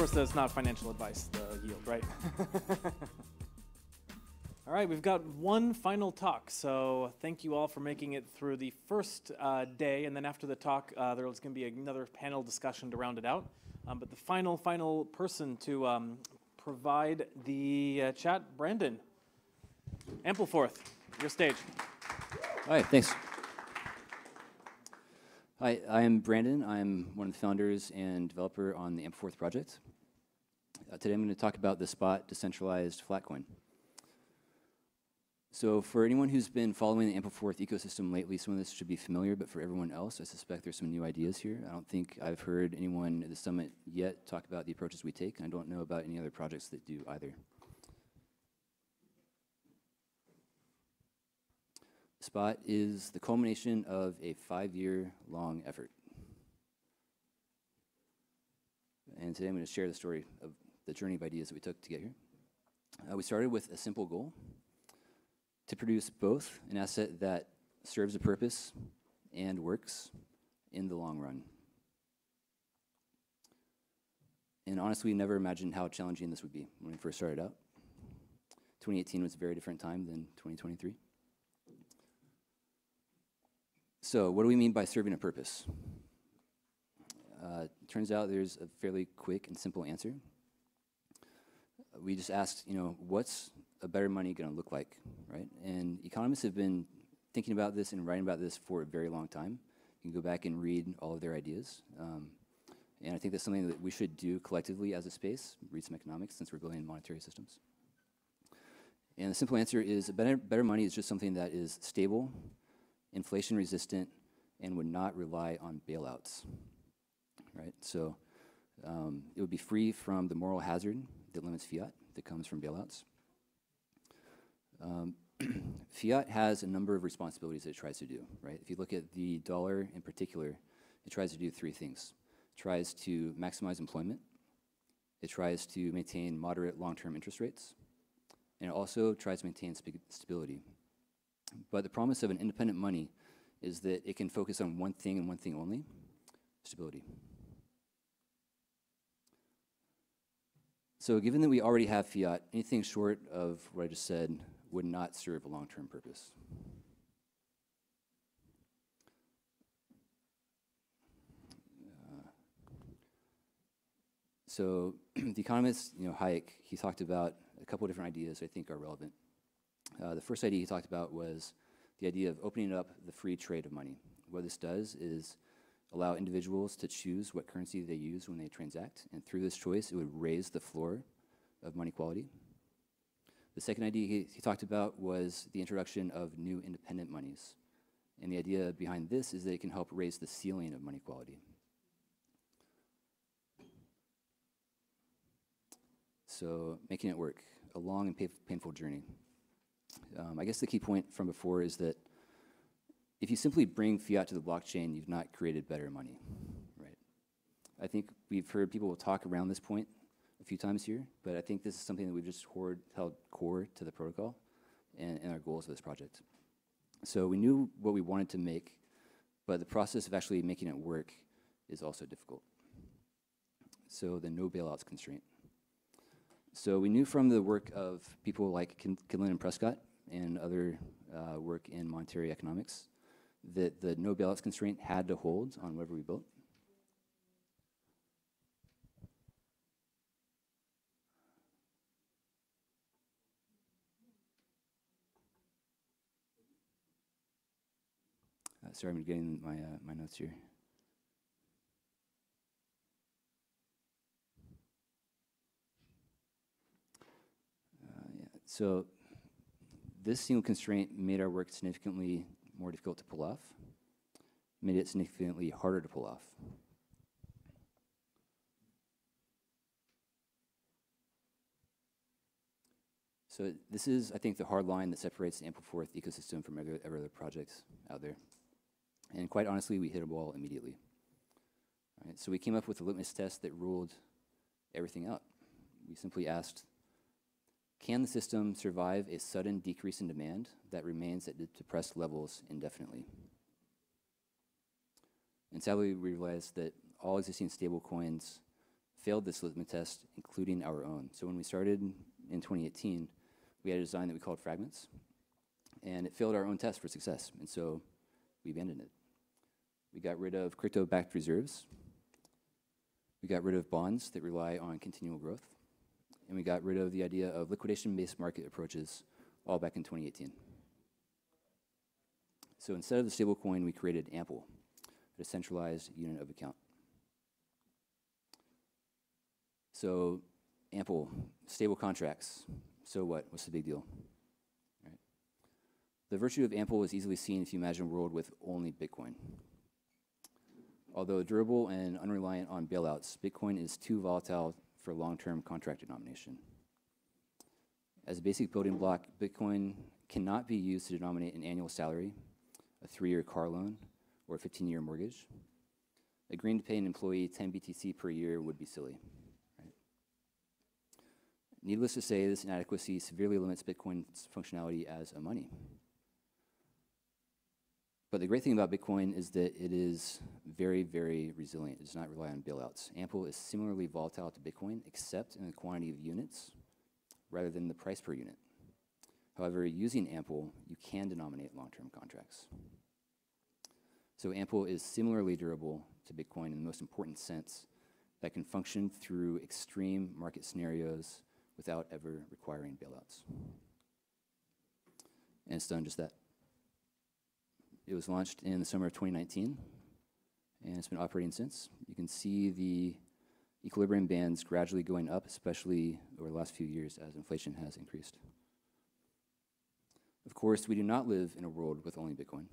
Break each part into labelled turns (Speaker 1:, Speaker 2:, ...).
Speaker 1: course, that's not financial advice, the yield, right? All right, we've got one final talk, so thank you all for making it through the first day, and then after the talk, there's going to be another panel discussion to round it out. But the final person to provide the chat, Brandon, Ampleforth, your stage.
Speaker 2: All right, thanks. Hi, I'm Brandon. I'm one of the founders and developer on the Ampleforth project. Today I'm going to talk about the spot decentralized flat coin. So for anyone who's been following the Ampleforth ecosystem lately, some of this should be familiar, but for everyone else, I suspect there's some new ideas here. I don't think I've heard anyone at the summit yet talk about the approaches we take, and I don't know about any other projects that do either. Spot is the culmination of a 5-year-long effort. And today I'm going to share the story of the journey of ideas that we took to get here. We started with a simple goal: to produce both an asset that serves a purpose and works in the long run. And honestly, we never imagined how challenging this would be when we first started out. 2018 was a very different time than 2023. So what do we mean by serving a purpose? Turns out there's a fairly quick and simple answer. We just asked, what's a better money going to look like, right? And economists have been thinking about this and writing about this for a very long time. You can go back and read all of their ideas. And I think that's something that we should do collectively as a space, read some economics, since we're building monetary systems. And the simple answer is better money is just something that is stable, inflation resistant, and would not rely on bailouts, right? So it would be free from the moral hazard that limits fiat that comes from bailouts. Fiat has a number of responsibilities that it tries to do, right? If you look at the dollar in particular, it tries to do 3 things. It tries to maximize employment, it tries to maintain moderate long-term interest rates, and it also tries to maintain stability. But the promise of an independent money is that it can focus on one thing and one thing only: stability. So given that we already have fiat, anything short of what I just said would not serve a long-term purpose. So the economist, Hayek, he talked about a couple of different ideas I think are relevant. The first idea he talked about was the idea of opening up the free trade of money. What this does is allow individuals to choose what currency they use when they transact, and through this choice, it would raise the floor of money quality. The second idea he talked about was the introduction of new independent monies. And the idea behind this is that it can help raise the ceiling of money quality. So making it work, a long and painful journey. I guess the key point from before is that if you simply bring fiat to the blockchain, you've not created better money, right? I think we've heard people talk around this point a few times here, but I think this is something that we've just held core to the protocol and our goals of this project. So we knew what we wanted to make, but the process of actually making it work is also difficult. So the no bailouts constraint. So we knew from the work of people like Kinlan and Prescott and other work in monetary economics that the no bailouts constraint had to hold on whatever we built. Sorry, I'm getting my notes here. So this single constraint made our work significantly more difficult to pull off, made it significantly harder to pull off. So this is, I think, the hard line that separates the Ampleforth ecosystem from every other projects out there. And quite honestly, we hit a wall immediately. All right, so we came up with a litmus test that ruled everything out. We simply asked, can the system survive a sudden decrease in demand that remains at depressed levels indefinitely? And sadly, we realized that all existing stablecoins failed this litmus test, including our own. So when we started in 2018, we had a design that we called Fragments, and it failed our own test for success, and so we abandoned it. We got rid of crypto-backed reserves. We got rid of bonds that rely on continual growth. And we got rid of the idea of liquidation-based market approaches all back in 2018. So instead of the stablecoin, we created Ample, a centralized unit of account. So Ample, stable contracts. So what? What's the big deal? Right. The virtue of Ample is easily seen if you imagine a world with only Bitcoin. Although durable and unreliant on bailouts, Bitcoin is too volatile for long-term contract denomination. As a basic building block, Bitcoin cannot be used to denominate an annual salary, a 3-year car loan, or a 15-year mortgage. Agreeing to pay an employee 10 BTC per year would be silly. Right? Needless to say, this inadequacy severely limits Bitcoin's functionality as a money. But the great thing about Bitcoin is that it is very, very resilient. It does not rely on bailouts. Ample is similarly volatile to Bitcoin, except in the quantity of units rather than the price per unit. However, using Ample, you can denominate long-term contracts. So Ample is similarly durable to Bitcoin in the most important sense, that can function through extreme market scenarios without ever requiring bailouts. And it's done just that. It was launched in the summer of 2019, and it's been operating since. You can see the equilibrium bands gradually going up, especially over the last few years as inflation has increased. Of course, we do not live in a world with only Bitcoin.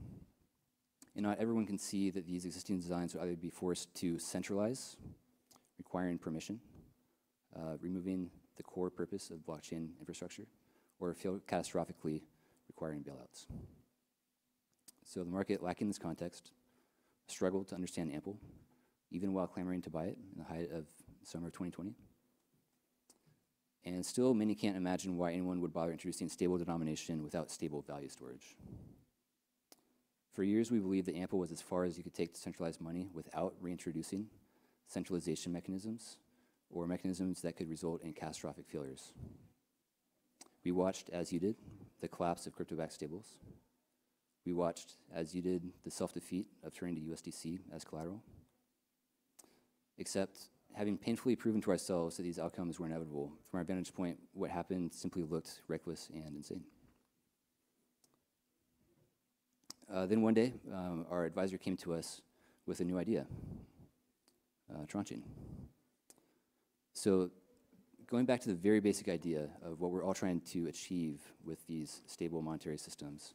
Speaker 2: And not everyone can see that these existing designs will either be forced to centralize, requiring permission, removing the core purpose of blockchain infrastructure, or fail catastrophically, requiring bailouts. So the market, lacking this context, struggled to understand Ample, even while clamoring to buy it in the height of summer of 2020. And still, many can't imagine why anyone would bother introducing stable denomination without stable value storage. For years, we believed that Ample was as far as you could take to centralize money without reintroducing centralization mechanisms or mechanisms that could result in catastrophic failures. We watched, as you did, the collapse of crypto-backed stables. We watched, as you did, the self-defeat of turning to USDC as collateral. Except, having painfully proven to ourselves that these outcomes were inevitable, from our vantage point, what happened simply looked reckless and insane. Then one day, our advisor came to us with a new idea, tranching. So going back to the very basic idea of what we're all trying to achieve with these stable monetary systems,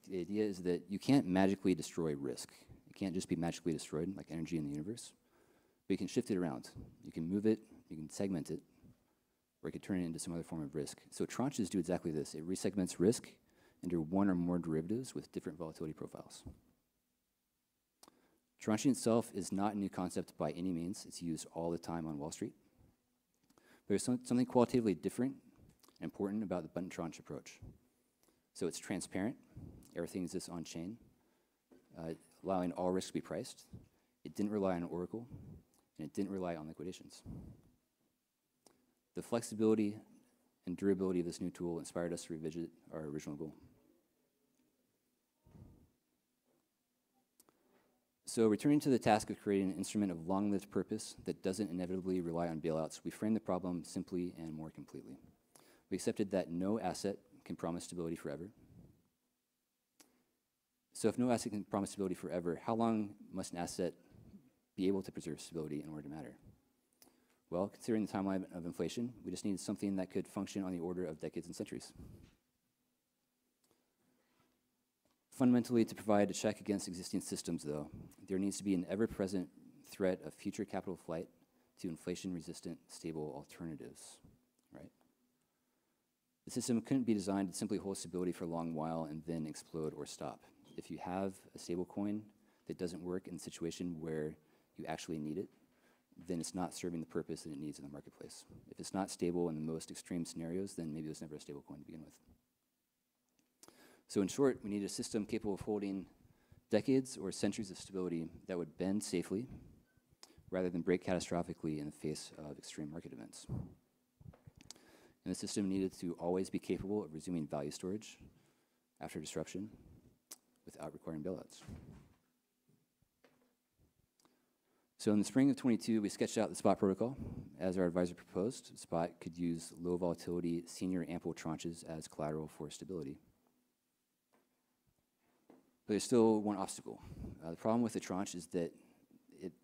Speaker 2: the idea is that you can't magically destroy risk. It can't just be magically destroyed like energy in the universe, but you can shift it around. You can move it, you can segment it, or you can turn it into some other form of risk. So tranches do exactly this. It resegments risk into one or more derivatives with different volatility profiles. Tranching itself is not a new concept by any means. It's used all the time on Wall Street. But there's something qualitatively different and important about the button tranche approach. So it's transparent. Everything exists on chain, allowing all risk to be priced. It didn't rely on Oracle, and it didn't rely on liquidations. The flexibility and durability of this new tool inspired us to revisit our original goal. So returning to the task of creating an instrument of long-lived purpose that doesn't inevitably rely on bailouts, we framed the problem simply and more completely. We accepted that no asset can promise stability forever. So if no asset can promise stability forever, how long must an asset be able to preserve stability in order to matter? Well, considering the timeline of inflation, we just needed something that could function on the order of decades and centuries. Fundamentally, to provide a check against existing systems, though, there needs to be an ever-present threat of future capital flight to inflation-resistant, stable alternatives, right? The system couldn't be designed to simply hold stability for a long while and then explode or stop. If you have a stable coin that doesn't work in a situation where you actually need it, then it's not serving the purpose that it needs in the marketplace. If it's not stable in the most extreme scenarios, then maybe it was never a stable coin to begin with. So in short, we need a system capable of holding decades or centuries of stability that would bend safely, rather than break catastrophically in the face of extreme market events. And the system needed to always be capable of resuming value storage after disruption without requiring bailouts. So in the spring of 22, we sketched out the SPOT protocol. As our advisor proposed, SPOT could use low volatility senior ample tranches as collateral for stability. But there's still one obstacle. The problem with the tranche is that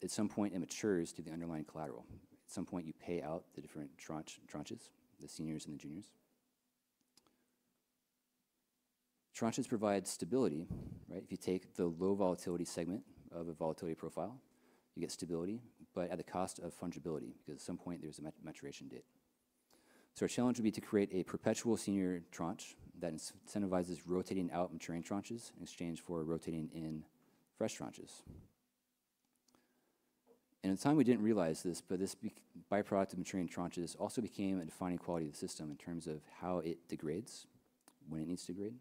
Speaker 2: at some point it matures to the underlying collateral. At some point you pay out the different tranches, the seniors and the juniors. Tranches provide stability, right? If you take the low volatility segment of a volatility profile, you get stability, but at the cost of fungibility, because at some point there's a maturation date. So our challenge would be to create a perpetual senior tranche that incentivizes rotating out maturing tranches in exchange for rotating in fresh tranches. And at the time we didn't realize this, but this byproduct of maturing tranches also became a defining quality of the system in terms of how it degrades when it needs to degrade.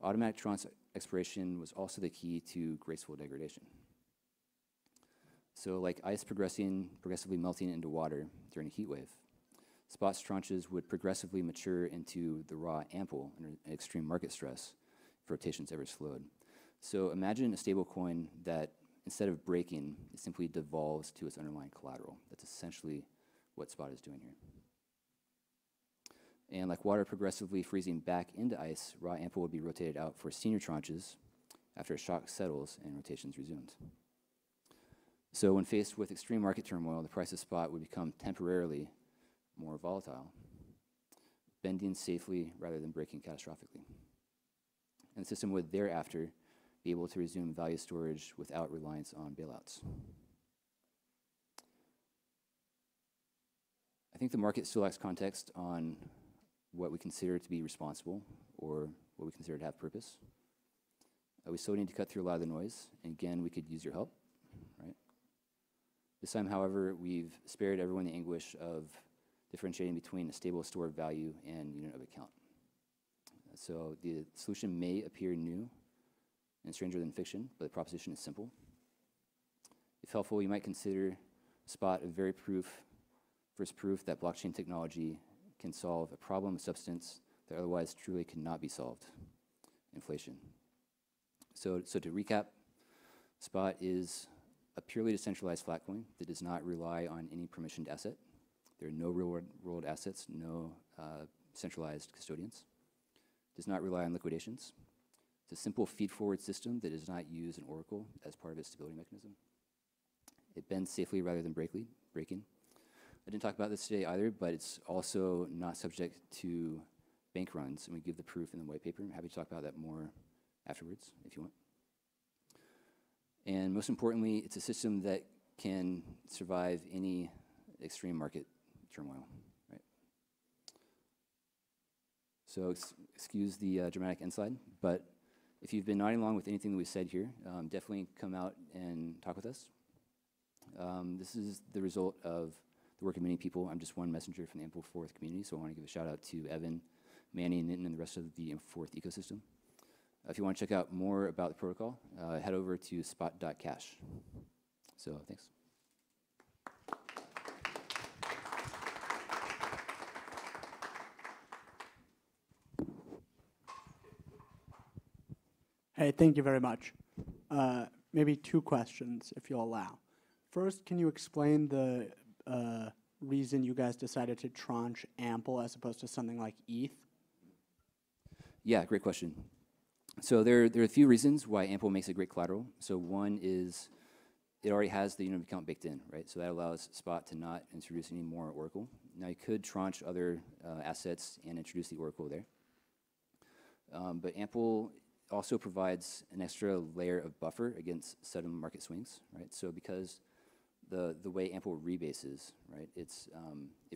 Speaker 2: Automatic tranche expiration was also the key to graceful degradation. So like ice progressively melting into water during a heat wave, SPOT's tranches would progressively mature into the raw ample under extreme market stress if rotations ever slowed. So imagine a stablecoin that instead of breaking, it simply devolves to its underlying collateral. That's essentially what SPOT is doing here. And like water progressively freezing back into ice, raw ample would be rotated out for senior tranches after a shock settles and rotations resumed. So when faced with extreme market turmoil, the price of SPOT would become temporarily more volatile, bending safely rather than breaking catastrophically. And the system would thereafter be able to resume value storage without reliance on bailouts. I think the market still lacks context on what we consider to be responsible or what we consider to have purpose. We still need to cut through a lot of the noise, and again, we could use your help, right? This time, however, we've spared everyone the anguish of differentiating between a stable store of value and unit of account. So the solution may appear new and stranger than fiction, but the proposition is simple. If helpful, you might consider SPOT a first proof that blockchain technology can solve a problem of substance that otherwise truly cannot be solved: inflation. So to recap, SPOT is a purely decentralized flat coin that does not rely on any permissioned asset. There are no real-world assets, no centralized custodians. Does not rely on liquidations. It's a simple feed-forward system that does not use an oracle as part of its stability mechanism. It bends safely rather than breaking. I didn't talk about this today either, but it's also not subject to bank runs, and we give the proof in the white paper. I'm happy to talk about that more afterwards if you want. And most importantly, it's a system that can survive any extreme market turmoil, right? So excuse the dramatic end slide, but if you've been nodding along with anything that we said here, definitely come out and talk with us. This is the result of the work of many people. I'm just one messenger from the Ample4th community, so I want to give a shout out to Evan, Manny, and Nitin, and the rest of the Ample4th ecosystem. If you want to check out more about the protocol, head over to spot.cash. So thanks.
Speaker 3: Hey, thank you very much. Maybe two questions, if you'll allow. First, can you explain the reason you guys decided to tranche ample as opposed to something like ETH?
Speaker 2: Yeah, great question. So there are a few reasons why ample makes a great collateral. So one is it already has the unit of account baked in, right? So that allows SPOT to not introduce any more Oracle. Now you could tranche other assets and introduce the Oracle there. But ample also provides an extra layer of buffer against sudden market swings, right? So because the way ample rebases, right, it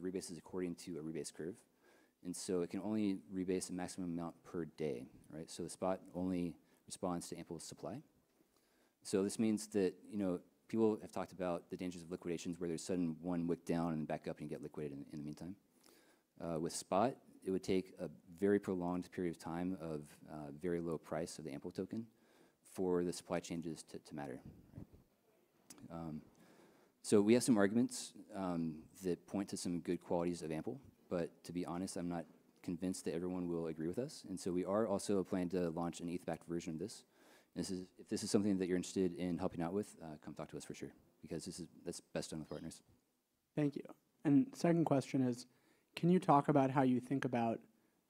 Speaker 2: rebases according to a rebase curve. And so it can only rebase a maximum amount per day, right? So the SPOT only responds to ample supply. So this means that, people have talked about the dangers of liquidations where there's sudden one wick down and back up and you get liquidated in the meantime. With SPOT, it would take a very prolonged period of time of very low price of the ample token for the supply changes to matter. Right? So we have some arguments that point to some good qualities of Ample, but to be honest, I'm not convinced that everyone will agree with us. And so we are also planning to launch an ETH-backed version of this. If this is something that you're interested in helping out with, come talk to us for sure, because that's best done with partners.
Speaker 3: Thank you. And second question is, can you talk about how you think about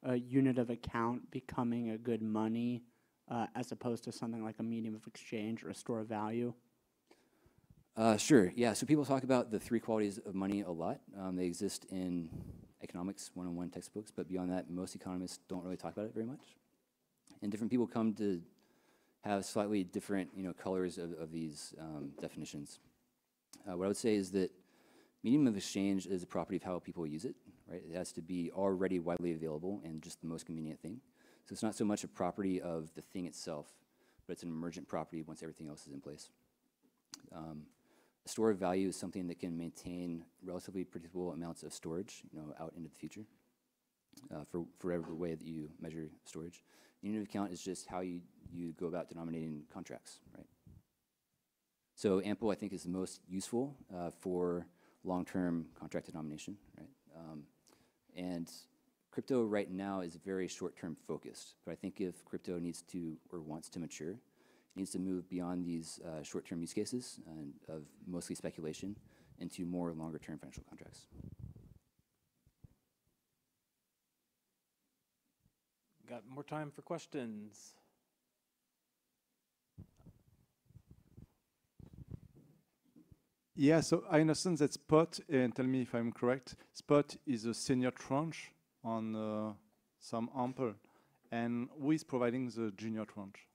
Speaker 3: a unit of account becoming a good money as opposed to something like a medium of exchange or a store of value?
Speaker 2: Sure, yeah. So people talk about the three qualities of money a lot. They exist in economics 101 textbooks, but beyond that, most economists don't really talk about it very much. And different people come to have slightly different colors of these definitions. What I would say is that medium of exchange is a property of how people use it, right? It has to be already widely available and just the most convenient thing. So it's not so much a property of the thing itself, but it's an emergent property once everything else is in place. A store of value is something that can maintain relatively predictable amounts of storage, out into the future, for every way that you measure storage. Unit of account is just how you go about denominating contracts, right? So Ample, I think, is the most useful for long-term contract denomination, right? And crypto right now is very short-term focused, but I think if crypto needs to or wants to mature, it needs to move beyond these short-term use cases of mostly speculation into more longer-term financial contracts.
Speaker 1: Got more time for questions.
Speaker 4: Yeah, so I understand that Spot, and tell me if I'm correct, Spot is a senior tranche on some Ample, and who is providing the junior tranche?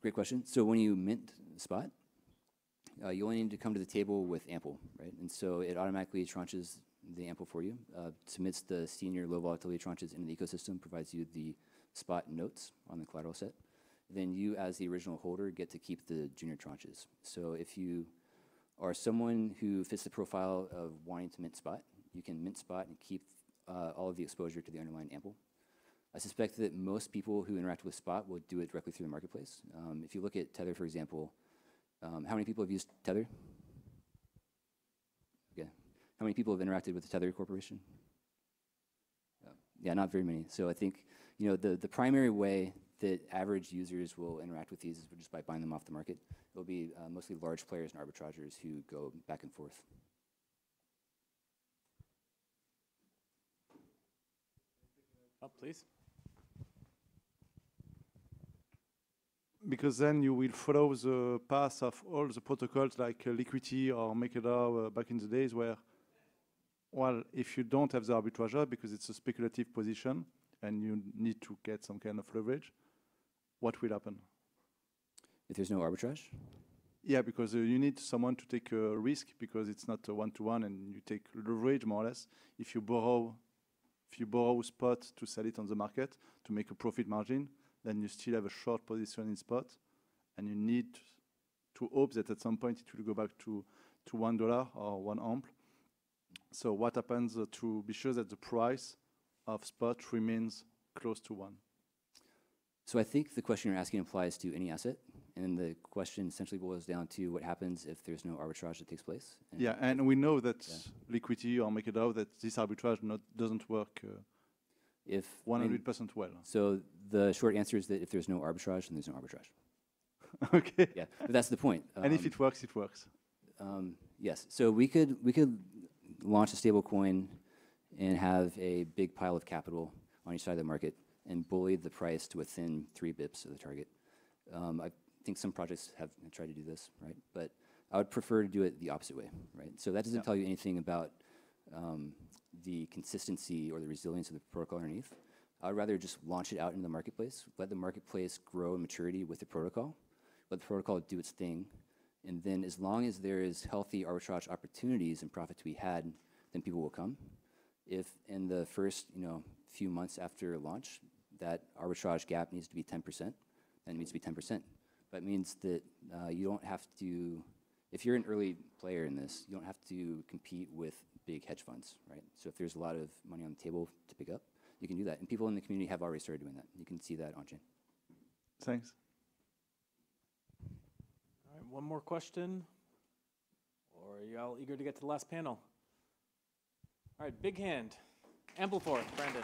Speaker 2: Great question. So when you mint Spot, you only need to come to the table with Ample, right? And so it automatically tranches the Ample for you, submits the senior low volatility tranches into the ecosystem, provides you the Spot notes on the collateral set. Then you, as the original holder, get to keep the junior tranches. So if you are someone who fits the profile of wanting to mint Spot, you can mint Spot and keep all of the exposure to the underlying Ample. I suspect that most people who interact with Spot will do it directly through the marketplace. If you look at Tether, for example, how many people have used Tether? Okay. How many people have interacted with the Tether Corporation? Yeah, not very many. So I think the primary way that average users will interact with these is just by buying them off the market. It will be mostly large players and arbitrageurs who go back and forth.
Speaker 1: Oh, please.
Speaker 4: Because then you will follow the path of all the protocols like Liquidity or MakerDAO back in the days where, well, if you don't have the arbitrageur because it's a speculative position and you need to get some kind of leverage, what will happen?
Speaker 2: If there's no arbitrage?
Speaker 4: Yeah, because you need someone to take a risk because it's not a one-to-one and you take leverage more or less. If you borrow Spot to sell it on the market to make a profit margin, then you still have a short position in Spot, and you need to hope that at some point it will go back to $1 or 1 amp. So what happens to be sure that the price of Spot remains close to 1?
Speaker 2: So I think the question you're asking applies to any asset, and the question essentially boils down to what happens if there's no arbitrage that takes place.
Speaker 4: Yeah, and we know that Liquidity or MakerDAO, that this arbitrage doesn't work
Speaker 2: if
Speaker 4: 100% well.
Speaker 2: So the short answer is that if there's no arbitrage, then there's no arbitrage.
Speaker 4: Okay.
Speaker 2: Yeah, but that's the point.
Speaker 4: And if it works, it works.
Speaker 2: Yes. So we could launch a stablecoin and have a big pile of capital on each side of the market and bully the price to within 3 bips of the target. I think some projects have tried to do this, right? But I would prefer to do it the opposite way, right? So that doesn't tell you anything about the consistency or the resilience of the protocol underneath. I would rather just launch it out into the marketplace, let the marketplace grow in maturity with the protocol, let the protocol do its thing, and then as long as there is healthy arbitrage opportunities and profit to be had, then people will come. If in the first few months after launch, that arbitrage gap needs to be 10%, then it needs to be 10%. But it means that you don't have to, if you're an early player in this, you don't have to compete with big hedge funds, right? So if there's a lot of money on the table to pick up, you can do that. And people in the community have already started doing that. You can see that on chain.
Speaker 4: Thanks.
Speaker 1: All right, one more question. Or are you all eager to get to the last panel? All right, big hand. Ample fourth, Brandon.